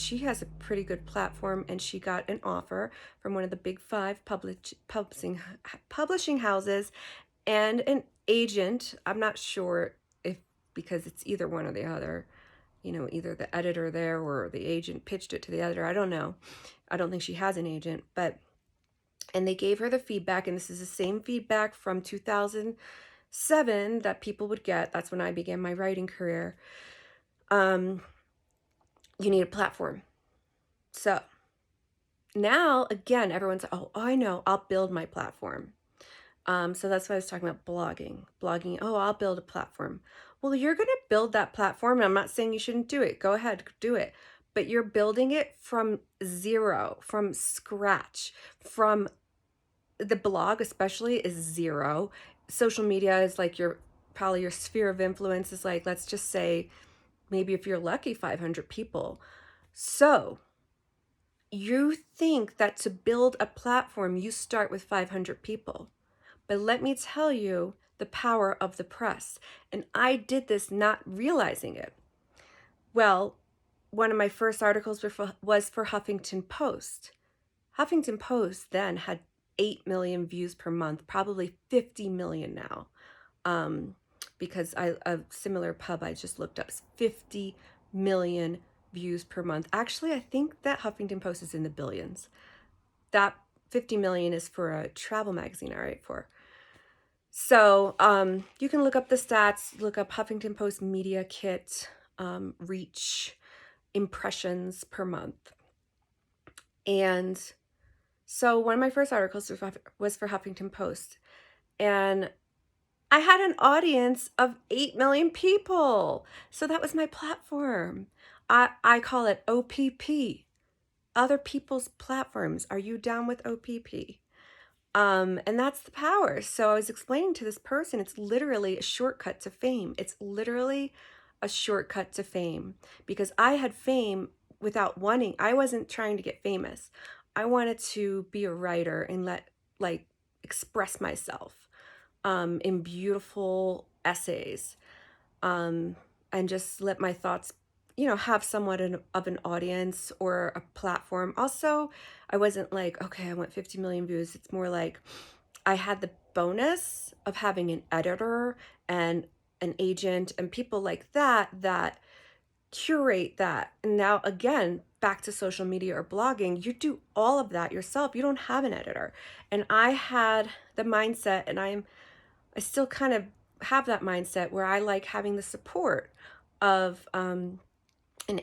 she has a pretty good platform, and she got an offer from one of the big five publishing houses and an agent. I'm not sure if, because it's either one or the other, either the editor there or the agent pitched it to the editor. I don't know. I don't think she has an agent, and they gave her the feedback, and this is the same feedback from 2007 that people would get. That's when I began my writing career. You need a platform. So now, again, everyone's, oh, I know, I'll build my platform. So that's why I was talking about blogging. Oh, I'll build a platform. Well, you're going to build that platform. And I'm not saying you shouldn't do it. Go ahead, do it. But you're building it from zero, from scratch. From the blog especially is zero. Social media is like probably your sphere of influence is like, let's just say, maybe if you're lucky, 500 people. So you think that to build a platform, you start with 500 people. But let me tell you the power of the press. And I did this not realizing it. Well, one of my first articles was for Huffington Post. Huffington Post then had 8 million views per month, probably 50 million now. Because a similar pub I just looked up is 50 million views per month. Actually, I think that Huffington Post is in the billions. That 50 million is for a travel magazine I write for. So you can look up the stats, look up Huffington Post Media Kit, reach, impressions per month. And so one of my first articles was for Huffington Post. And I had an audience of 8 million people. So that was my platform. I call it OPP, other people's platforms. Are you down with OPP? And that's the power. So I was explaining to this person, it's literally a shortcut to fame. It's literally a shortcut to fame, because I had fame without wanting. I wasn't trying to get famous. I wanted to be a writer and express myself in beautiful essays, and just let my thoughts have somewhat of an audience or a platform. Also, I wasn't like, okay, I want 50 million views. It's more like I had the bonus of having an editor and an agent and people like that curate that. And now, again, back to social media or blogging, you do all of that yourself. You don't have an editor. And I had the mindset, and I still kind of have that mindset where I like having the support of an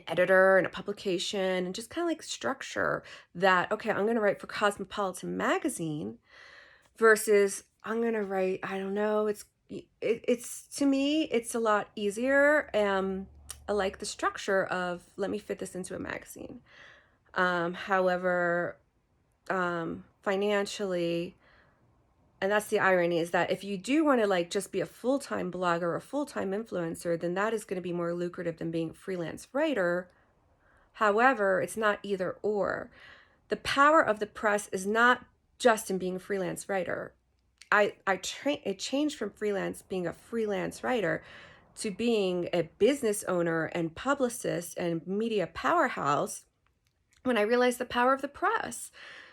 editor and a publication, and just kind of like structure that, okay, I'm going to write for Cosmopolitan magazine versus I'm going to write, I don't know, it's to me, it's a lot easier. I like the structure of, let me fit this into a magazine. However, financially, and that's the irony, is that if you do want to just be a full-time blogger or a full-time influencer, then that is going to be more lucrative than being a freelance writer. However, it's not either or. The power of the press is not just in being a freelance writer. It changed from being a freelance writer to being a business owner and publicist and media powerhouse when I realized the power of the press.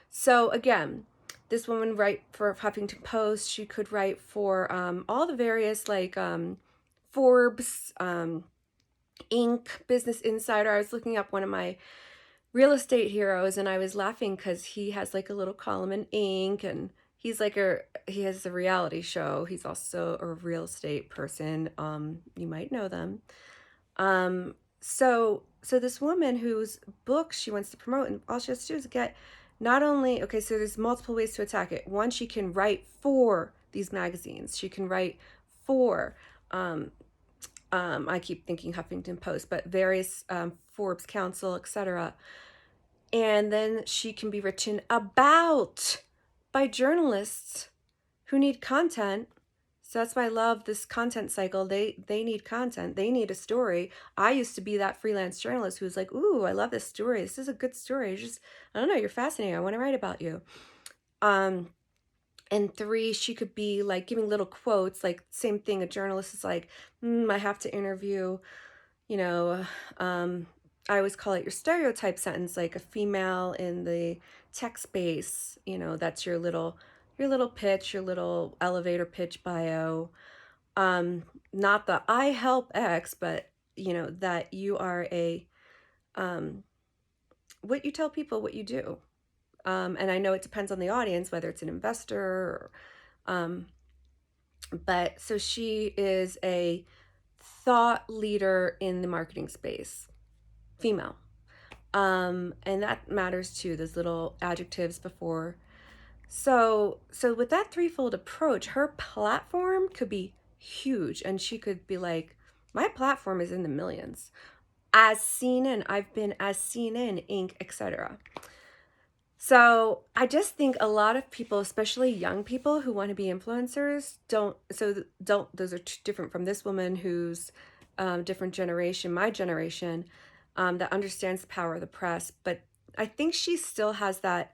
So again, this woman write for Huffington Post. She could write for all the various Forbes, Inc., Business Insider. I was looking up one of my real estate heroes, and I was laughing because he has a little column in Inc., and he has a reality show. He's also a real estate person. You might know them. So this woman whose book she wants to promote, and all she has to do is get not only, okay, so there's multiple ways to attack it. One, she can write for these magazines. She can write for, I keep thinking Huffington Post, but various Forbes Council, etc. And then she can be written about by journalists who need content. So that's why I love this content cycle. They need content. They need a story. I used to be that freelance journalist who was like, ooh, I love this story. This is a good story. I don't know, you're fascinating. I want to write about you. And 3, she could be giving little quotes, same thing. A journalist is like, I have to interview, I always call it your stereotype sentence, like a female in the tech space, that's your little pitch, your little elevator pitch bio. Not the I help X, but that you are um, what you tell people what you do. And I know it depends on the audience, whether it's an investor or, um, but so she is a thought leader in the marketing space, female. And that matters too, those little adjectives before. So with that threefold approach, her platform could be huge, and she could be like, my platform is in the millions. As seen in, I've been as seen in, Inc., etc. So I just think a lot of people, especially young people who want to be influencers, don't, those are different from this woman who's different generation, my generation, that understands the power of the press. But I think she still has that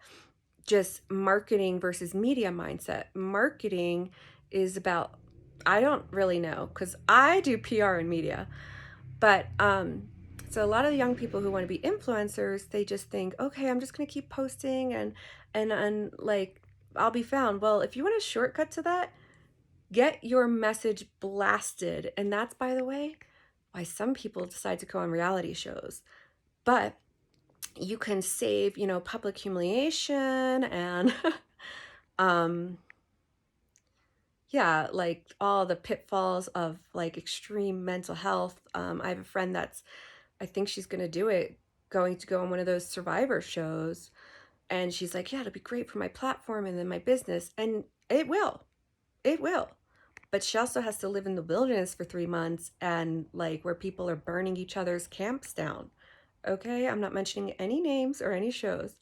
just marketing versus media mindset. Marketing is about, I don't really know because I do PR and media, but so a lot of the young people who want to be influencers, they just think, okay, I'm just going to keep posting and like I'll be found. Well, if you want a shortcut to that, get your message blasted. And that's, by the way, why some people decide to go on reality shows. But you can save, public humiliation and yeah, like all the pitfalls of like extreme mental health. I have a friend I think she's going to do it, going to go on one of those survivor shows. And she's like, yeah, it'll be great for my platform and then my business. And it will. It will. But she also has to live in the wilderness for 3 months and like where people are burning each other's camps down. Okay, I'm not mentioning any names or any shows.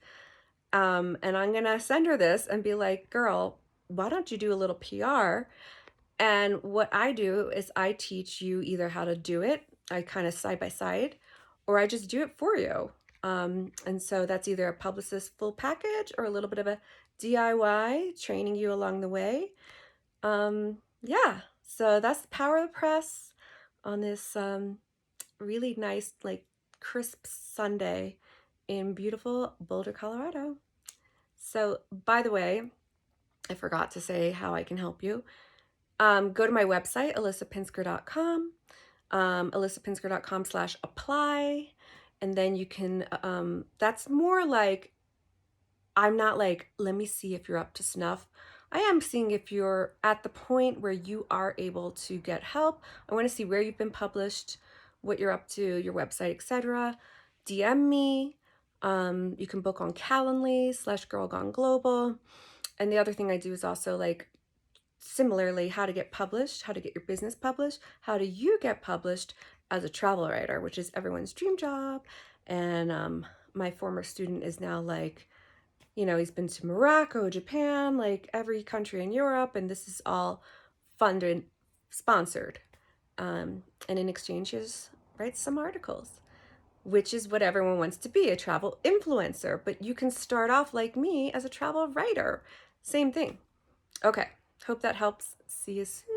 And I'm going to send her this and be like, girl, why don't you do a little PR? And what I do is I teach you either how to do it, I kind of side by side, or I just do it for you. And so that's either a publicist full package or a little bit of a DIY, training you along the way. Yeah, so that's the power of the press on this really nice, like crisp Sunday in beautiful Boulder, Colorado. So, by the way, I forgot to say how I can help you. Go to my website, alyssapinsker.com, alyssapinsker.com/apply. And then you can, that's more like, I'm not like, let me see if you're up to snuff. I am seeing if you're at the point where you are able to get help. I want to see where you've been published, what you're up to, your website, etc. DM me. You can book on Calendly/Girl Gone Global. And the other thing I do is also like similarly how to get published, how to get your business published, how do you get published as a travel writer, which is everyone's dream job. And my former student is now like, he's been to Morocco, Japan, like every country in Europe, and this is all funded, sponsored. And in exchange, he writes some articles, which is what everyone wants to be, a travel influencer. But you can start off like me as a travel writer. Same thing. Okay, hope that helps. See you soon.